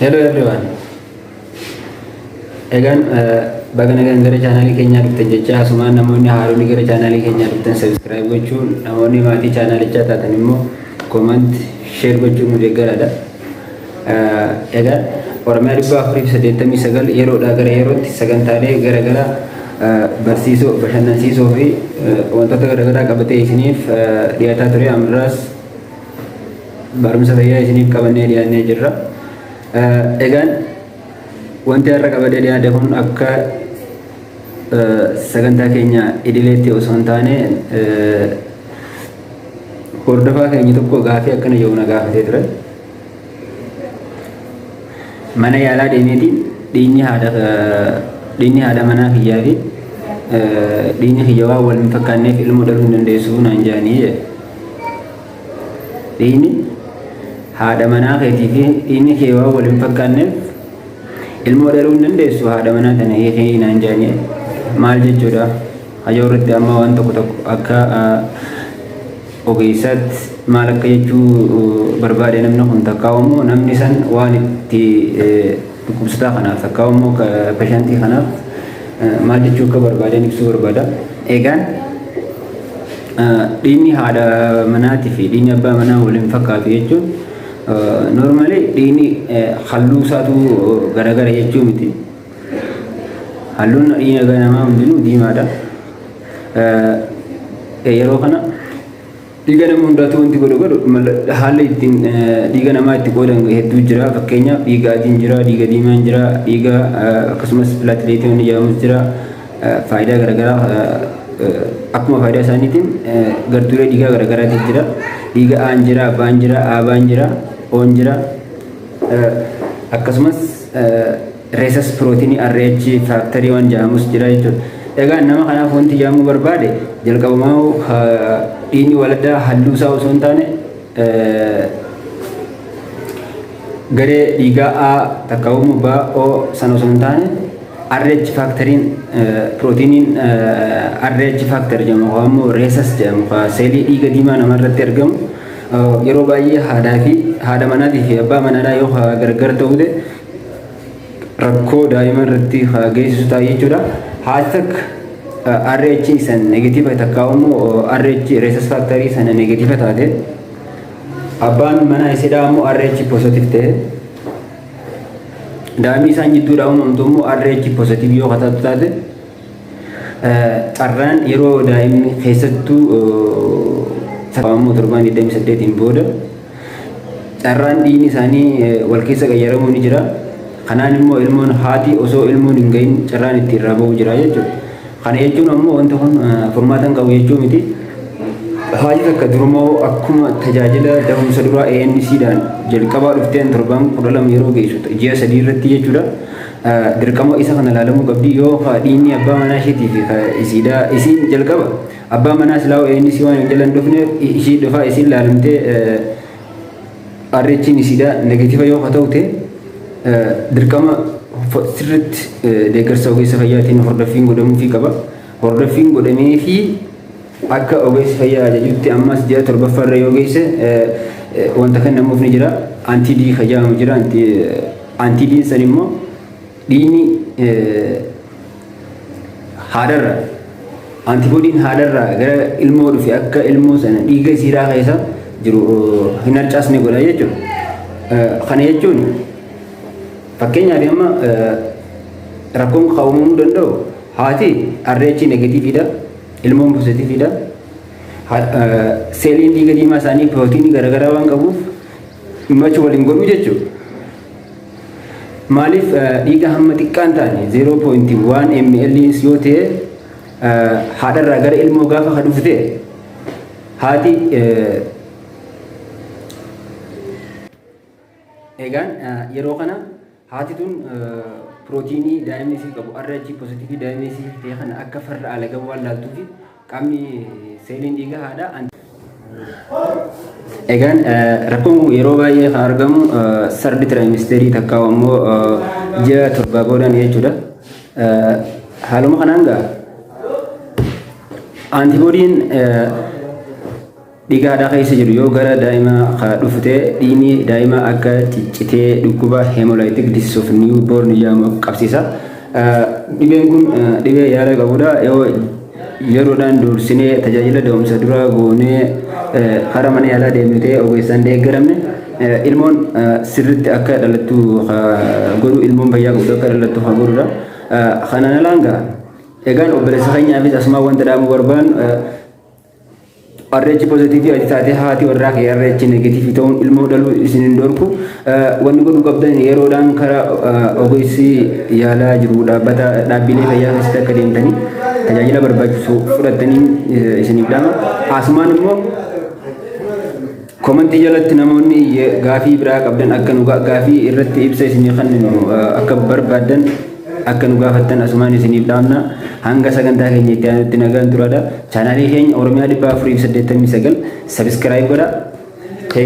Hello everyone. Egan bagana gara channel keenya dhuftan jecha asuma namoonni haaroonni gara channel keenya dhuftan subscribe gochuun namoonni maatii channel ichaa taatan immoo comment share gochuun nu deeggaradha. Egan Oromiyaa 489 yeroodhaa gara yerootti sagantaalee gara gara barsiisoo bashannansiisoo fi wantoota gara garaa qabatee isiniif dhiyaataa ture. Ammas barumsa fayyaa isiniif qabannee dhiyaannee jirra. Egan wanti har'a qabadee dhiyaate kun akka sagantaa keenya idileetti osoo hin taane hordofaa keenya tokko gaafii akkana jedhu na gaafatee ture. Mana yaalaa deemeetiin dhiinni haadha manaa kiyyaa fi dhiinni kiyya waan wal hin fakkaanneef ilmoo dhaluu hin dandeessu naan jedhanii jedhe. Dhiinni haadha manaa keetii fi dhiinni kee waan wal hin fakkaanneef ilmoo dhaluu hin dandeessu haadha manaa tana hiikee naan jedhanii maal jechuudha. Hayya irratti amma waan tokko tokko akka ogeessaatti maal akka jechuu barbaade namni kun takkaawamoo namni san waan itti dhukkubsataa kanaaf takkaawamoo pashantii kanaaf maal jechuu akka barbaadeen ibsuu barbaada. Egaan dhiinni haadha manaatii fi dhiinni abbaa manaa wal hin fakkaatu jechuun normally dhiinni halluu isaatu garagara jechuu miti. Halluun dhiiga namaa hundinuu diimaadha. Yeroo kana dhiiga nama hundaatu wanti godhu haalli ittiin dhiiga namaa itti qoodan hedduu jira. Fakkeenyaaf dhiiga adiin jira, dhiiga diimaan jira, dhiiga akkasumas pilaatileetiin jedhamus jira. Faayidaa garagaraa akkuma faayidaa isaaniitiin gartuulee dhiigaa garagaraatu jira. Dhiiga A'aan jira, B'aan jira, A'aan jira, O'aan jira. Akkasumas reesas pirootinii RH faaktarii waan jedhamus jira jechuudha. Egaan nama kanaaf wanti jedhamuu barbaade jalqabumaa dhiinni waldaa halluu isaa osoo hin taane garee dhiigaa A takkaawamu B O sana osoo hin taane RH faakteriin pirootiiniin RH faakter jedhamu ammoo reesas jedhamu seelii dhiiga diimaa namarratti argamu yeroo baay'ee haadha manaatii fi abbaa manaadhaa yoo gargar ta'uute rakkoo daa'ima irratti geessisu ta'a jechuudha. Haati takka RH san negatiiva takkaawamu RH reesas faaktarii sana negatiiva taate abbaan manaa isidhaa ammoo RH positive ta'e daa'imni isaan jidduudhaa uumamtu immoo RH positive yoo kataatu taate carraan yeroo daa'imni keessattuu torbaan 28 booda carraan dhiigni isaanii wal keessa qayyaramuu ni jira. Kanaan immoo ilmoon haati osoo ilmoon hin gahin carraan itti irraa ba'uu jira jechuudha. Kana jechuun ammoo wanti kun furmaata hin qabu jechuu miti. Haati takka durumoo akkuma tajaajila da'umsa duraa ANC-dhaan jalqabaa dhufteen torbaan 12 yeroo geessu ji'a 3 irratti jechuudha. Dirqama isa kana ilaalamuu qabdi. Yoo dhiinni abbaa manaa isheetii fi isiin jalqaba abbaa manaa silaa ANC waan hin jalan dhufne ishii dhufaa isiin ilaalamtee RH'n isiidhaa negatiiva yoo ta'ute dirqama sirriitti deeggarsa ogeessa fayyaatiin hordoffiin godhamuufii qaba. Hordoffiin godhamee fi akka ogeessa fayyaa ajajutti ammas ji'a 7ffaarra yoo geesse wanta kennamuuf ni jira. Antiidii fayyadamu jira. Antiidiin san immoo dhiigni haadharraa antiboodiin haadharraa gara ilmoo dhufe akka ilmoo sana dhiiga isiidhaa keessa jiru hin harcaasne godha jechuudha. Kana jechuun fakkeenyaaf amma rakkoon qabamuun danda'u haati RH negatiividha, ilmoon pozitiividha. Seeliin dhiiga diimaa isaanii pirootiinii garaagaraa waan qabuuf himachi waliin godhu jechuudha. Maaliif dhiiga hamma xiqqaan taane 0.1 ml yoo ta'e haadharraa gara ilmoo gaafa dhufte haati egaan yeroo kana haati tun pirootiinii daa'imni isii qabu RH pozitiivii daa'imni isii ta'e kana akka farra alagaa waan laaltuuf qaamni seeliin dhiigaa haadhaa. Egaan rakkoon yeroo baay'ee kan argamu sardi tiraayimisteerii takkaawamoo ji'a 7 boodaan jechuudha. Haaluma kanaan gaa antiboodiin dhiiga haadhaa keessa jiru yoo gara daa'ima dhufte dhiigni daa'ima akka ciccitee dhukkuba hemolytic disease of newborn jedhamu qabsiisa. Dhibeen kun dhibee yaala qabudha. Yoo yeroodhaan dursinee tajaajila da'umsa dura goonee karaa mana yaalaa deemnee ogeessaan deeggaramne ilmoon sirriitti akka dhalattu godhu ilmoon fayyaa qabdu akka dhalattu godhudha. Kanaan alaanga egaan obboleessa keenyaafis asuma wanta dhaamuu barbaadu RH positive ati taate haati warraa kee RH negative ta'uun ilmoo dhaluu isin hin dorku. Wanni godhuu qabdan yeroodhaan karaa ogeessi yaalaa jiru dhaabbilee fayyaa keessatti akka deemtanii tajaajila barbaachisu fudhattanii isiniif dhaama. Asumaan immoo komantii jalatti namoonni gaafii biraa qabdan akka nu gaafii irratti ibsa isinii kenninu akka barbaadan akka nu gaafattan asumaan isiniif dhaamna. Hanga sagantaa keenya itti aanutti nagaan turadha. Chaanaalii keenya Oromiyaa 489 subscribe godhaa.